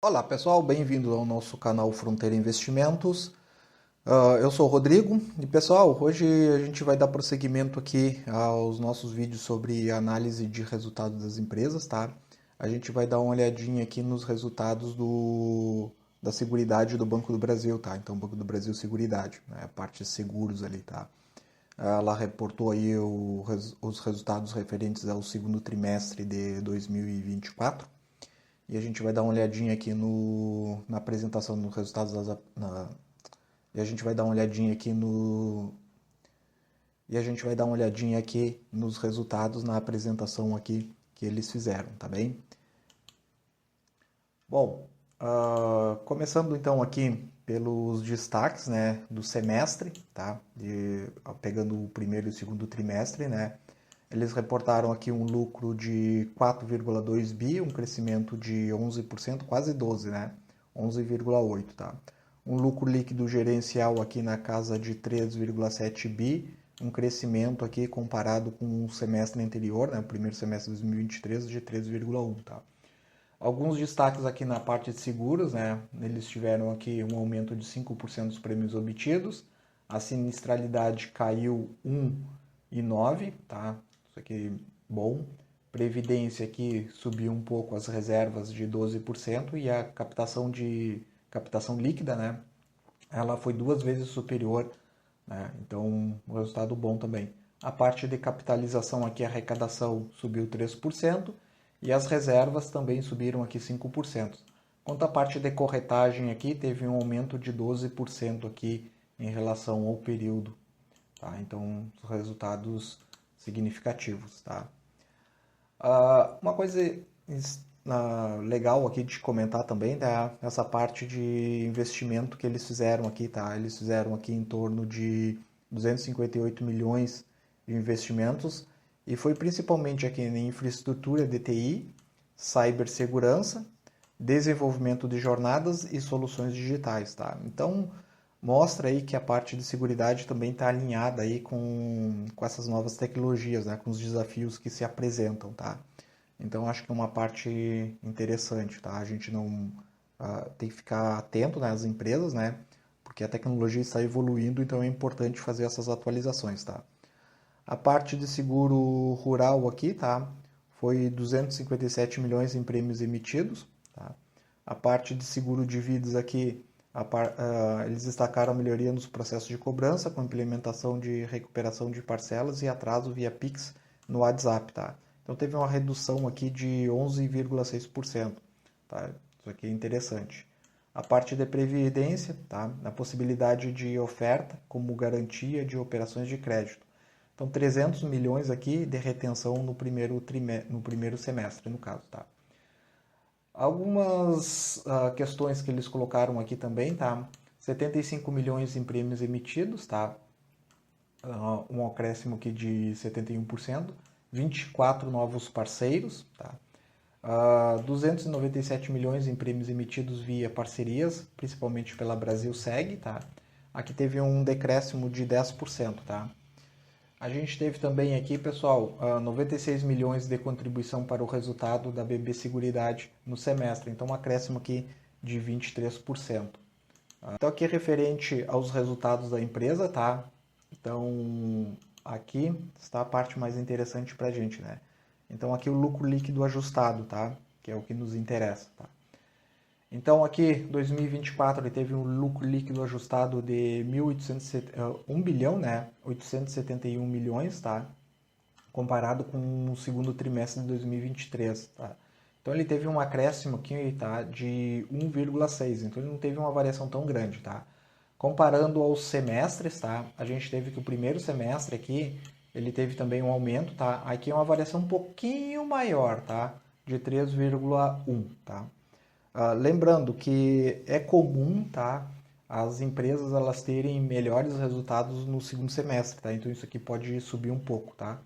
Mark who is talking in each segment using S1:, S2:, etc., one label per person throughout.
S1: Olá pessoal, bem-vindo ao nosso canal Fronteira Investimentos. Eu sou o Rodrigo e pessoal, hoje a gente vai dar prosseguimento aqui aos nossos vídeos sobre análise de resultados das empresas, tá? A gente vai dar uma olhadinha aqui nos resultados da Seguridade do Banco do Brasil, tá? Então, Banco do Brasil Seguridade, né? A parte de seguros ali, tá? Ela reportou aí os resultados referentes ao segundo trimestre de 2024. E a gente vai dar uma olhadinha aqui na apresentação dos resultados e a gente vai dar uma olhadinha aqui e a gente vai dar uma olhadinha aqui nos resultados na apresentação aqui que eles fizeram, tá bem? Bom, começando então aqui pelos destaques, né, do semestre, tá? Pegando o primeiro e o segundo trimestre, né? Eles reportaram aqui um lucro de 4,2 bi, um crescimento de 11%, quase 12, né? 11,8, tá? Um lucro líquido gerencial aqui na casa de 3,7 bi, um crescimento aqui comparado com o semestre anterior, né? O primeiro semestre de 2023 de 3,1, tá? Alguns destaques aqui na parte de seguros, né? Eles tiveram aqui um aumento de 5% dos prêmios obtidos, a sinistralidade caiu 1,9, tá? Isso aqui bom. Previdência aqui subiu um pouco as reservas de 12% e a captação líquida, né? Ela foi 2 vezes superior, né? Então, um resultado bom também. A parte de capitalização aqui, a arrecadação subiu 3% e as reservas também subiram aqui 5%. Quanto à parte de corretagem aqui, teve um aumento de 12% aqui em relação ao período, tá? Então, os resultados significativos, tá? Uma coisa legal aqui de comentar também, né, essa parte de investimento que eles fizeram aqui, tá? Eles fizeram aqui em torno de 258 milhões de investimentos e foi principalmente aqui em infraestrutura de TI, cibersegurança, desenvolvimento de jornadas e soluções digitais, tá? Então, mostra aí que a parte de seguridade também está alinhada aí com essas novas tecnologias, né? Com os desafios que se apresentam, tá? Então, acho que é uma parte interessante, tá? A gente não tem que ficar atento, né, às empresas, né? Porque a tecnologia está evoluindo, então é importante fazer essas atualizações, tá? A parte de seguro rural aqui, tá? Foi 257 milhões em prêmios emitidos, tá? A parte de seguro de vidas aqui, eles destacaram a melhoria nos processos de cobrança com implementação de recuperação de parcelas e atraso via Pix no WhatsApp, tá? Então teve uma redução aqui de 11,6%, tá? Isso aqui é interessante. A parte de previdência, tá? A possibilidade de oferta como garantia de operações de crédito. Então 300 milhões aqui de retenção no primeiro semestre, no caso, tá? Algumas questões que eles colocaram aqui também, tá? 75 milhões em prêmios emitidos, tá? Um acréscimo aqui de 71%. 24 novos parceiros, tá? 297 milhões em prêmios emitidos via parcerias, principalmente pela Brasil Seg, tá? Aqui teve um decréscimo de 10%, tá? A gente teve também aqui, pessoal, 96 milhões de contribuição para o resultado da BB Seguridade no semestre. Então, um acréscimo aqui de 23%. Então, aqui é referente aos resultados da empresa, tá? Então, aqui está a parte mais interessante para a gente, né? Então, aqui o lucro líquido ajustado, tá? Que é o que nos interessa, tá? Então, aqui, 2024, ele teve um lucro líquido ajustado de 1 bilhão, né? 871 milhões, tá? Comparado com o segundo trimestre de 2023, tá? Então, ele teve um acréscimo aqui, tá? De 1,6. Então, ele não teve uma variação tão grande, tá? Comparando aos semestres, tá? A gente teve que o primeiro semestre aqui, ele teve também um aumento, tá? Aqui é uma variação um pouquinho maior, tá? De 3,1, tá? Lembrando que é comum, tá, as empresas elas terem melhores resultados no segundo semestre, tá? Então isso aqui pode subir um pouco, tá?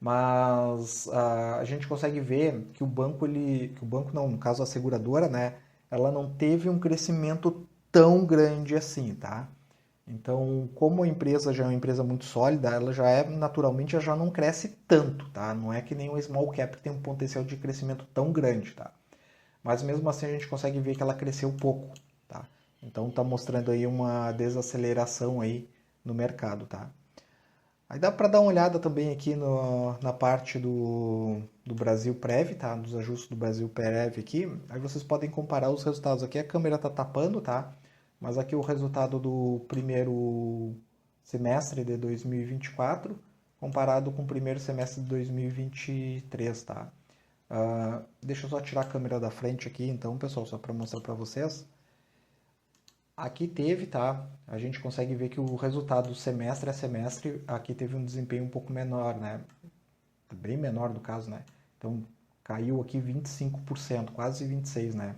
S1: Mas a gente consegue ver que que o banco não, no caso a seguradora, né, ela não teve um crescimento tão grande assim, tá? Então, como a empresa já é uma empresa muito sólida, ela já é naturalmente ela já não cresce tanto, tá? Não é que nem o small cap que tem um potencial de crescimento tão grande, tá? mas mesmo assim a gente consegue ver que ela cresceu pouco, tá? Então está mostrando aí uma desaceleração aí no mercado, tá? Aí dá para dar uma olhada também aqui na parte do Brasil Prev, tá? Dos ajustes do Brasil Prev aqui. Aí vocês podem comparar os resultados. Aqui a câmera tá tapando, tá? Mas aqui o resultado do primeiro semestre de 2024 comparado com o primeiro semestre de 2023, tá? Deixa eu só tirar a câmera da frente aqui, então, pessoal, só para mostrar para vocês. Aqui teve, tá? A gente consegue ver que o resultado semestre a semestre aqui teve um desempenho um pouco menor, né? Bem menor no caso, né? Então caiu aqui 25%, quase 26%, né?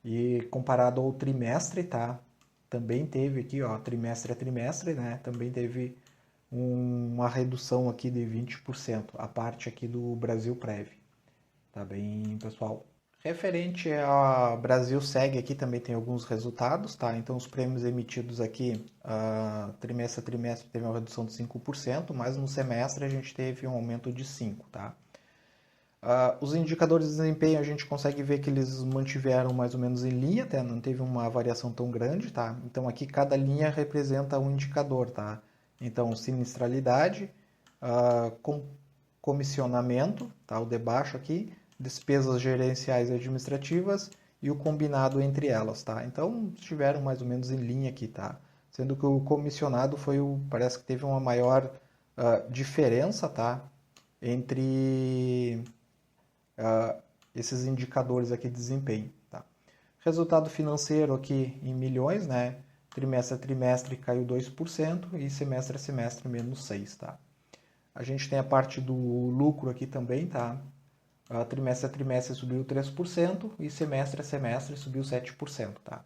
S1: E comparado ao trimestre, tá? Também teve aqui, ó, trimestre a trimestre, né? Também teve uma redução aqui de 20%, a parte aqui do Brasil Prev. Tá bem, pessoal? Referente a Brasil Segue aqui também tem alguns resultados, tá? Então os prêmios emitidos aqui trimestre a trimestre teve uma redução de 5%, mas no semestre a gente teve um aumento de 5%, tá? Os indicadores de desempenho a gente consegue ver que eles mantiveram mais ou menos em linha, até não teve uma variação tão grande, tá? Então aqui cada linha representa um indicador, tá? Então sinistralidade, comissionamento, tá? O de baixo aqui, despesas gerenciais e administrativas e o combinado entre elas, tá? Então estiveram mais ou menos em linha aqui, tá? Sendo que o comissionado parece que teve uma maior diferença, tá? Entre esses indicadores aqui de desempenho, tá? Resultado financeiro aqui em milhões, né? Trimestre a trimestre caiu 2% e semestre a semestre menos 6%, tá? A gente tem a parte do lucro aqui também, tá? Trimestre a trimestre subiu 3% e semestre a semestre subiu 7%, tá?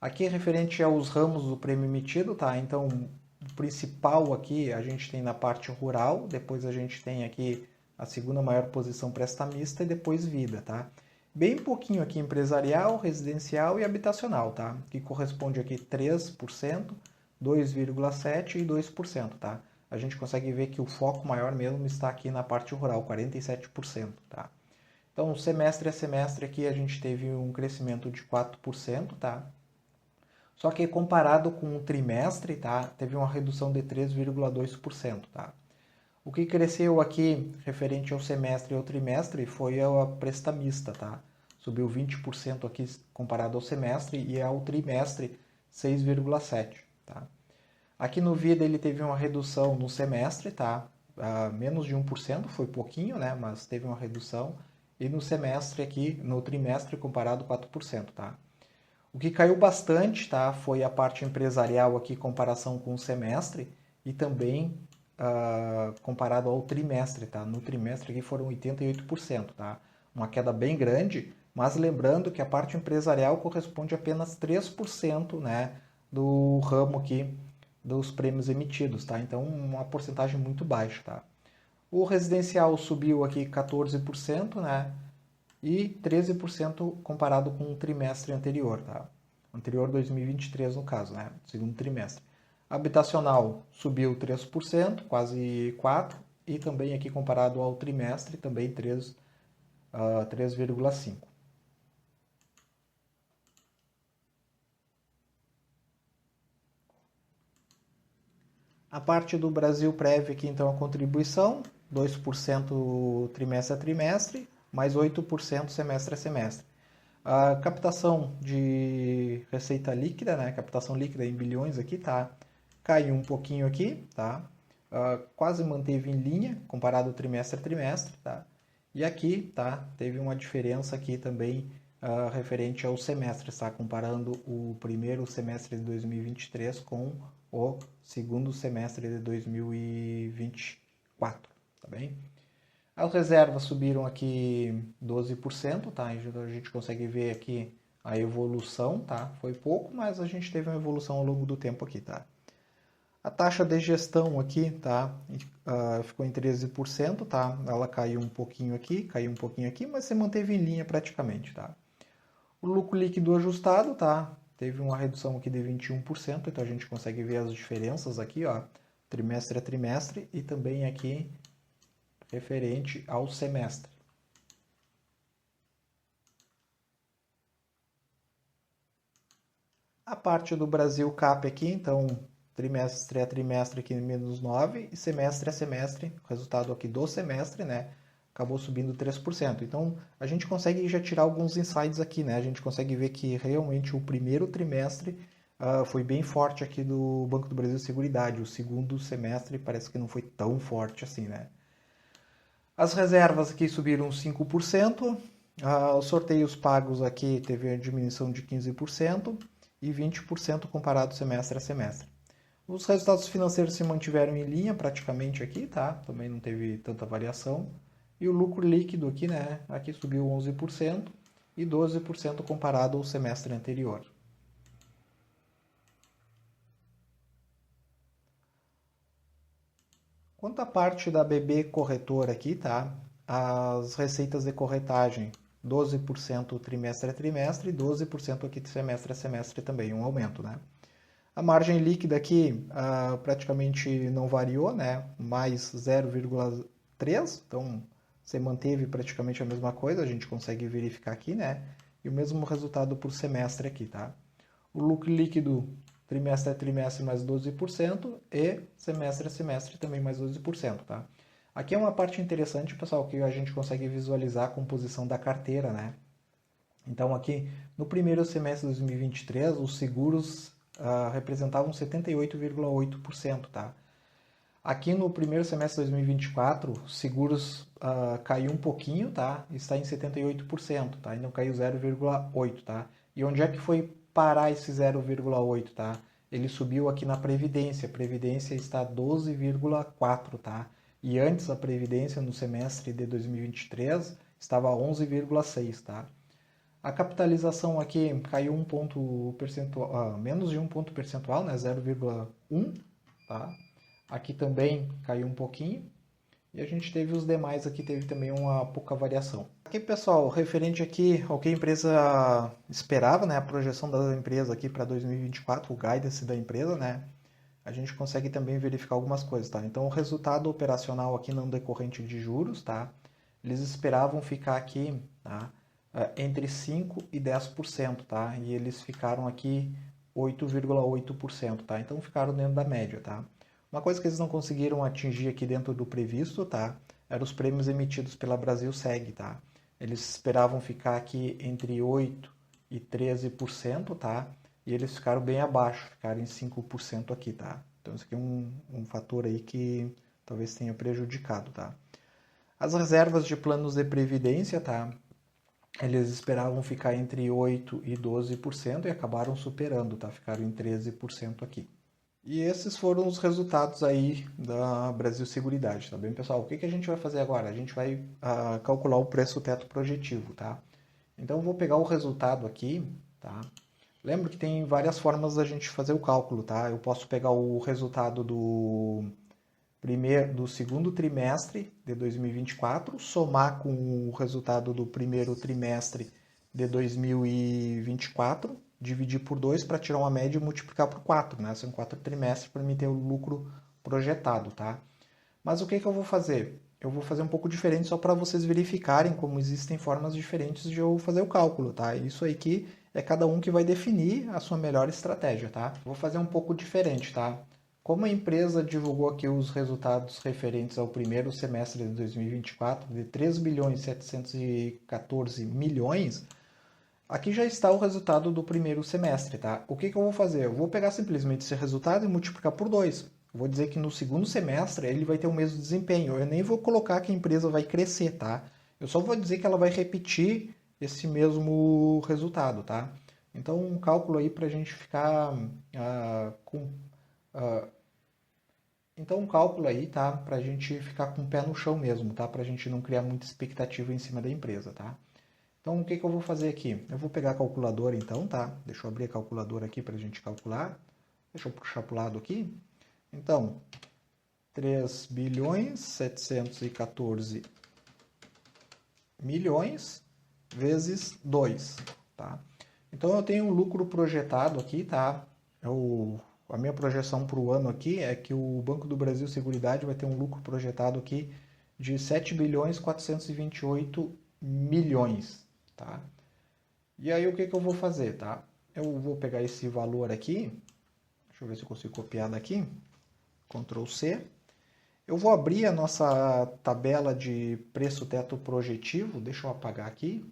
S1: Aqui é referente aos ramos do prêmio emitido, tá? Então, o principal aqui a gente tem na parte rural, depois a gente tem aqui a segunda maior posição prestamista e depois vida, tá? Bem pouquinho aqui empresarial, residencial e habitacional, tá? Que corresponde aqui 3%, 2,7% e 2%, tá? A gente consegue ver que o foco maior mesmo está aqui na parte rural, 47%, tá? Então, semestre a semestre aqui a gente teve um crescimento de 4%, tá? Só que comparado com o trimestre, tá? Teve uma redução de 3,2%, tá? O que cresceu aqui referente ao semestre e ao trimestre foi a prestamista, tá? Subiu 20% aqui comparado ao semestre e ao trimestre 6,7%, tá? Aqui no Vida ele teve uma redução no semestre, tá? Menos de 1%, foi pouquinho, né? Mas teve uma redução. E no semestre aqui, no trimestre comparado 4%, tá? O que caiu bastante, tá? Foi a parte empresarial aqui em comparação com o semestre e também comparado ao trimestre, tá? No trimestre aqui foram 88%, tá? Uma queda bem grande, mas lembrando que a parte empresarial corresponde a apenas 3%, né, do ramo aqui dos prêmios emitidos, tá? Então, uma porcentagem muito baixa, tá? O residencial subiu aqui 14%, né? E 13% comparado com o trimestre anterior, tá? Anterior 2023 no caso, né? Segundo trimestre. Habitacional subiu 3%, quase 4%, e também aqui comparado ao trimestre, também 3,5%. A parte do Brasil Prev aqui, então, a contribuição, 2% trimestre a trimestre, mais 8% semestre a semestre. A captação de receita líquida, né? Captação líquida em bilhões aqui, tá? Caiu um pouquinho aqui, tá? Quase manteve em linha, comparado trimestre a trimestre, tá? E aqui, tá? Teve uma diferença aqui também referente ao semestre, tá? Comparando o primeiro semestre de 2023 com o segundo semestre de 2024, tá bem? As reservas subiram aqui 12%, tá? Então a gente consegue ver aqui a evolução, tá? Foi pouco, mas a gente teve uma evolução ao longo do tempo aqui, tá? A taxa de gestão aqui, tá? Ficou em 13%, tá? Ela caiu um pouquinho aqui, mas se manteve em linha praticamente, tá? O lucro líquido ajustado, tá? Teve uma redução aqui de 21%, então a gente consegue ver as diferenças aqui, ó, trimestre a trimestre e também aqui referente ao semestre. A parte do Brasil CAP aqui, então, trimestre a trimestre aqui menos 9 e semestre a semestre, o resultado aqui do semestre, né, acabou subindo 3%. Então, a gente consegue já tirar alguns insights aqui, né? A gente consegue ver que realmente o primeiro trimestre foi bem forte aqui do Banco do Brasil Seguridade. O segundo semestre parece que não foi tão forte assim, né? As reservas aqui subiram 5%. Os sorteios pagos aqui teve a diminuição de 15% e 20% comparado semestre a semestre. Os resultados financeiros se mantiveram em linha praticamente aqui, tá? Também não teve tanta variação. E o lucro líquido aqui, né? Aqui subiu 11% e 12% comparado ao semestre anterior. Quanto à parte da BB Corretora aqui, tá? As receitas de corretagem, 12% trimestre a trimestre e 12% aqui de semestre a semestre também, um aumento, né? A margem líquida aqui praticamente não variou, né? Mais 0,3, então você manteve praticamente a mesma coisa, a gente consegue verificar aqui, né? E o mesmo resultado por semestre aqui, tá? O lucro líquido trimestre a trimestre mais 12% e semestre a semestre também mais 12%, tá? Aqui é uma parte interessante, pessoal, que a gente consegue visualizar a composição da carteira, né? Então aqui no primeiro semestre de 2023, os seguros representavam 78,8%, tá? Aqui no primeiro semestre de 2024, seguros caiu um pouquinho, tá? Está em 78%, tá? Então caiu 0,8, tá? E onde é que foi parar esse 0,8, tá? Ele subiu aqui na Previdência. A Previdência está 12,4, tá? E antes a Previdência no semestre de 2023 estava 11,6, tá? A capitalização aqui caiu um ponto percentual, menos de um ponto percentual, né? 0,1, tá? Aqui também caiu um pouquinho. E a gente teve os demais aqui, teve também uma pouca variação. Aqui, pessoal, referente aqui ao que a empresa esperava, né? A projeção da empresa aqui para 2024, o guidance da empresa, né? A gente consegue também verificar algumas coisas, tá? Então, o resultado operacional aqui não decorrente de juros, tá? Eles esperavam ficar aqui, tá? Entre 5% e 10%, tá? E eles ficaram aqui 8,8%, tá? Então, ficaram dentro da média, tá? Uma coisa que eles não conseguiram atingir aqui dentro do previsto, tá? Eram os prêmios emitidos pela Brasilseg, tá? Eles esperavam ficar aqui entre 8% e 13%, tá? E eles ficaram bem abaixo, ficaram em 5% aqui, tá? Então isso aqui é um fator aí que talvez tenha prejudicado, tá? As reservas de planos de previdência, tá? Eles esperavam ficar entre 8% e 12% e acabaram superando, tá? Ficaram em 13% aqui. E esses foram os resultados aí da Brasil Seguridade, tá bem, pessoal? O que a gente vai fazer agora? A gente vai calcular o preço teto projetivo, tá? Então, eu vou pegar o resultado aqui, tá? Lembra que tem várias formas da gente fazer o cálculo, tá? Eu posso pegar o resultado do segundo trimestre de 2024, somar com o resultado do primeiro trimestre de 2024, dividir por 2 para tirar uma média e multiplicar por 4, né? São 4 trimestres para mim ter o lucro projetado, tá? Mas o que eu vou fazer? Eu vou fazer um pouco diferente só para vocês verificarem como existem formas diferentes de eu fazer o cálculo, tá? Isso aí que é cada um que vai definir a sua melhor estratégia, tá? Vou fazer um pouco diferente, tá? Como a empresa divulgou aqui os resultados referentes ao primeiro semestre de 2024 de 3 bilhões 714 milhões, aqui já está o resultado do primeiro semestre, tá? O que eu vou fazer? Eu vou pegar simplesmente esse resultado e multiplicar por 2. Vou dizer que no segundo semestre ele vai ter o mesmo desempenho. Eu nem vou colocar que a empresa vai crescer, tá? Eu só vou dizer que ela vai repetir esse mesmo resultado, tá? Então, um cálculo aí para a gente ficar com... Então, um cálculo aí, tá? Para a gente ficar com o pé no chão mesmo, tá? Para a gente não criar muita expectativa em cima da empresa, tá? Então, o que eu vou fazer aqui? Eu vou pegar a calculadora, então, tá? Deixa eu abrir a calculadora aqui para a gente calcular. Deixa eu puxar para o lado aqui. Então, 3 bilhões 714 milhões vezes 2, tá? Então, eu tenho um lucro projetado aqui, tá? A minha projeção para o ano aqui é que o Banco do Brasil Seguridade vai ter um lucro projetado aqui de 7 bilhões 428 milhões, tá? E aí o que eu vou fazer, tá? eu vou pegar esse valor aqui, deixa eu ver se eu consigo copiar daqui, Ctrl C. Eu vou abrir a nossa tabela de preço teto projetivo, deixa eu apagar aqui.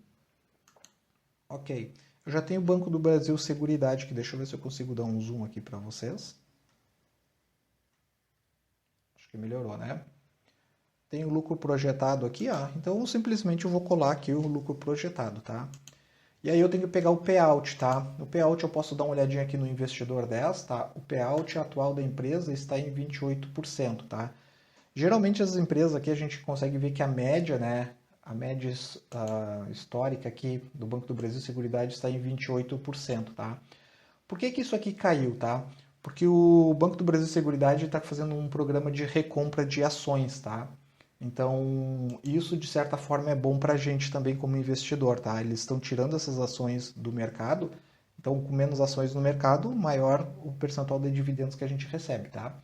S1: Ok, eu já tenho o Banco do Brasil Seguridade, que deixa eu ver se eu consigo dar um zoom aqui para vocês. Acho que melhorou, né? Tem o lucro projetado aqui, ó. Então simplesmente eu vou colar aqui o lucro projetado, tá? E aí eu tenho que pegar o payout, tá? No payout eu posso dar uma olhadinha aqui no investidor 10, tá? O payout atual da empresa está em 28%, tá? Geralmente as empresas aqui a gente consegue ver que a média, né? A média histórica aqui do Banco do Brasil Seguridade está em 28%, tá? Por que que isso aqui caiu, tá? Porque o Banco do Brasil Seguridade está fazendo um programa de recompra de ações, tá? Então, isso de certa forma é bom para a gente também como investidor, tá? Eles estão tirando essas ações do mercado, então com menos ações no mercado, maior o percentual de dividendos que a gente recebe, tá?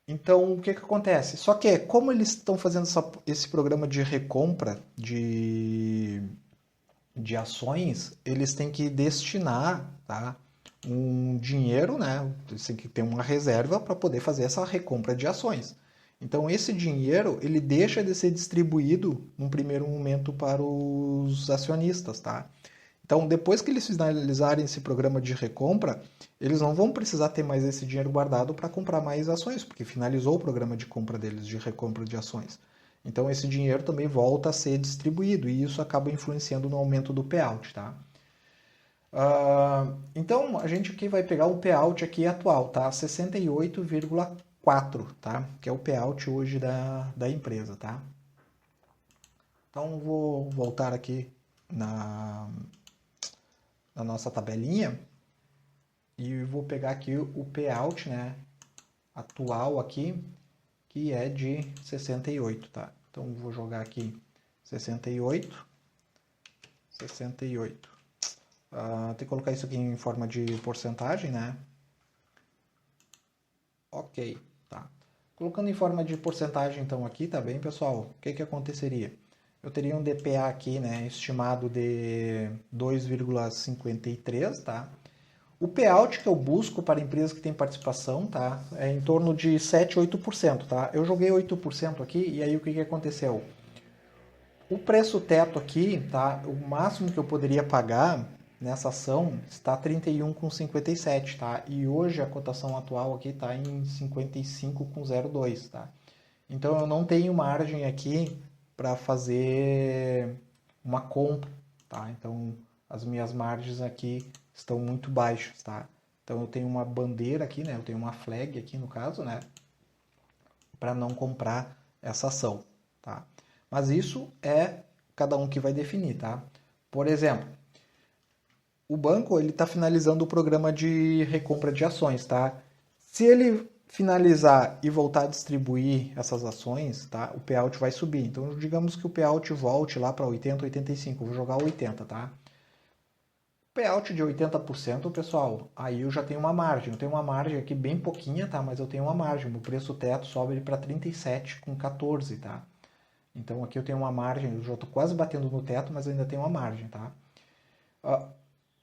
S1: Então, o que que acontece? Só que, como eles estão fazendo esse programa de recompra de ações, eles têm que destinar, tá, um dinheiro, né? Eles têm que ter uma reserva para poder fazer essa recompra de ações. Então, esse dinheiro, ele deixa de ser distribuído num primeiro momento para os acionistas, tá? Então, depois que eles finalizarem esse programa de recompra, eles não vão precisar ter mais esse dinheiro guardado para comprar mais ações, porque finalizou o programa de compra deles, de recompra de ações. Então, esse dinheiro também volta a ser distribuído e isso acaba influenciando no aumento do payout, tá? Então, a gente aqui vai pegar o payout aqui atual, tá? 68,4, tá? Que é o payout hoje da empresa, tá? Então, vou voltar aqui na nossa tabelinha e vou pegar aqui o payout, né, atual aqui, que é de 68, tá? Então vou jogar aqui 68. Tem que colocar isso aqui em forma de porcentagem, né? Ok, tá. Colocando em forma de porcentagem então aqui, tá bem, pessoal? O que que aconteceria? Eu teria um DPA aqui, né, estimado de 2,53, tá? O payout que eu busco para empresas que têm participação, tá, é em torno de 7, 8%, tá? Eu joguei 8% aqui e aí o que que aconteceu? O preço teto aqui, tá, o máximo que eu poderia pagar nessa ação está 31,57, tá? E hoje a cotação atual aqui está em 55,02, tá? Então eu não tenho margem aqui para fazer uma compra, tá? Então as minhas margens aqui estão muito baixas, tá? Então eu tenho uma bandeira aqui, né? Eu tenho uma flag aqui no caso, né? Para não comprar essa ação, tá? Mas isso é cada um que vai definir, tá? Por exemplo, o banco ele está finalizando o programa de recompra de ações, tá? Se ele finalizar e voltar a distribuir essas ações, tá? O payout vai subir. Então, digamos que o payout volte lá para 80, 85. Eu vou jogar 80, tá? Payout de 80%, pessoal, aí eu já tenho uma margem. Eu tenho uma margem aqui bem pouquinha, tá? Mas eu tenho uma margem. O preço teto sobe para 37,14, tá? Então aqui eu tenho uma margem, eu já estou quase batendo no teto, mas eu ainda tenho uma margem, tá?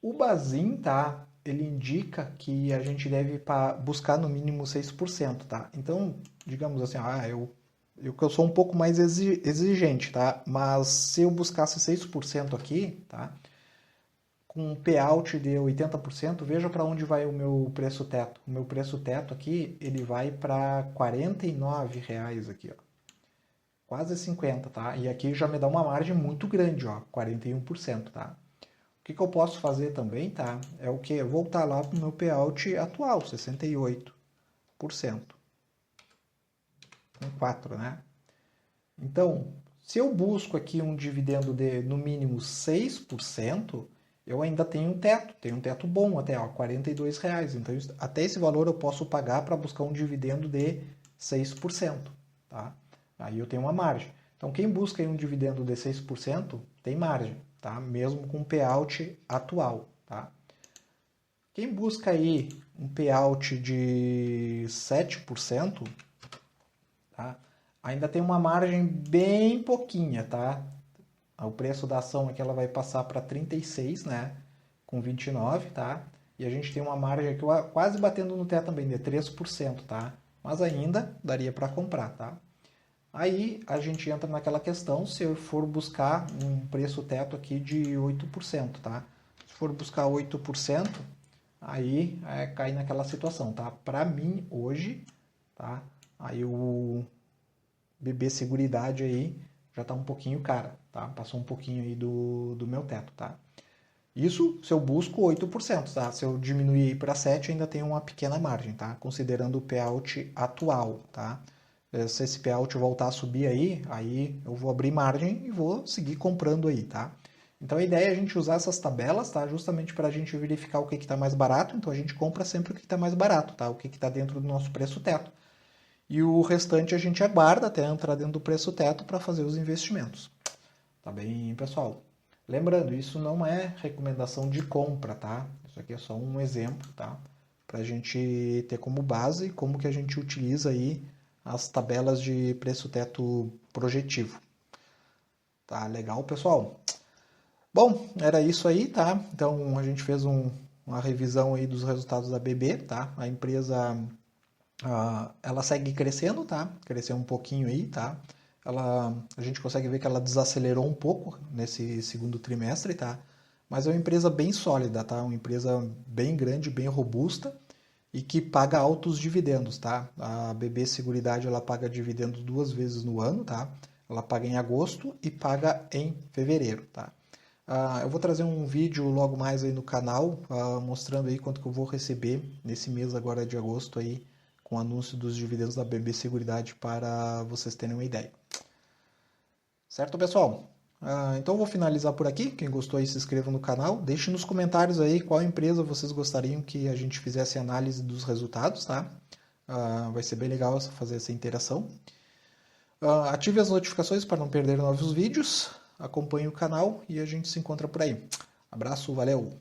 S1: O Bazin, tá? Ele indica que a gente deve buscar no mínimo 6%, tá? Então, digamos assim, eu sou um pouco mais exigente, tá? Mas se eu buscasse 6% aqui, tá? Com um payout de 80%, veja para onde vai o meu preço teto. O meu preço teto aqui, ele vai para R$ 49 aqui, ó. Quase 50, tá? E aqui já me dá uma margem muito grande, ó, 41%, tá? O que eu posso fazer também, tá? É o que? Voltar lá para o meu payout atual, 68%. Com 4, né? Então, se eu busco aqui um dividendo de no mínimo 6%, eu ainda tenho um teto bom até, ó, R$ 42. Então, até esse valor eu posso pagar para buscar um dividendo de 6%, tá? Aí eu tenho uma margem. Então, quem busca aí um dividendo de 6% tem margem, tá? Mesmo com o payout atual, tá? Quem busca aí um payout de 7%, tá? Ainda tem uma margem bem pouquinha, tá? O preço da ação aqui ela vai passar para 36, né? com 29, tá? E a gente tem uma margem aqui quase batendo no teto também, de 3%, tá? Mas ainda daria para comprar, tá? Aí a gente entra naquela questão, se eu for buscar um preço teto aqui de 8%, tá? Se for buscar 8%, aí cai naquela situação, tá? Para mim, hoje, tá? Aí o BB Seguridade aí já tá um pouquinho cara, tá? Passou um pouquinho aí do meu teto, tá? Isso se eu busco 8%, tá? Se eu diminuir para 7%, ainda tem uma pequena margem, tá? Considerando o payout atual, tá? Se esse payout voltar a subir aí eu vou abrir margem e vou seguir comprando aí, tá? Então a ideia é a gente usar essas tabelas, tá? Justamente para a gente verificar o que está mais barato. Então a gente compra sempre o que está mais barato, tá? O que está dentro do nosso preço teto. E o restante a gente aguarda até entrar dentro do preço teto para fazer os investimentos. Tá bem, pessoal? Lembrando, isso não é recomendação de compra, tá? Isso aqui é só um exemplo, tá? Para a gente ter como base como que a gente utiliza aí as tabelas de preço teto projetivo. Tá legal, pessoal? Bom, era isso aí, tá? Então a gente fez uma revisão aí dos resultados da BB, tá? A empresa ela segue crescendo, tá? Cresceu um pouquinho aí, tá? A gente consegue ver que ela desacelerou um pouco nesse segundo trimestre, tá? Mas é uma empresa bem sólida, tá? Uma empresa bem grande, bem robusta e que paga altos dividendos, tá? A BB Seguridade ela paga dividendos 2 vezes no ano, tá? Ela paga em agosto e paga em fevereiro, tá? Eu vou trazer um vídeo logo mais aí no canal, mostrando aí quanto que eu vou receber nesse mês agora de agosto aí, com o anúncio dos dividendos da BB Seguridade, para vocês terem uma ideia. Certo, pessoal? Então eu vou finalizar por aqui. Quem gostou aí, se inscreva no canal. Deixe nos comentários aí qual empresa vocês gostariam que a gente fizesse análise dos resultados, tá? Vai ser bem legal fazer essa interação. Ative as notificações para não perder novos vídeos. Acompanhe o canal e a gente se encontra por aí. Abraço, valeu!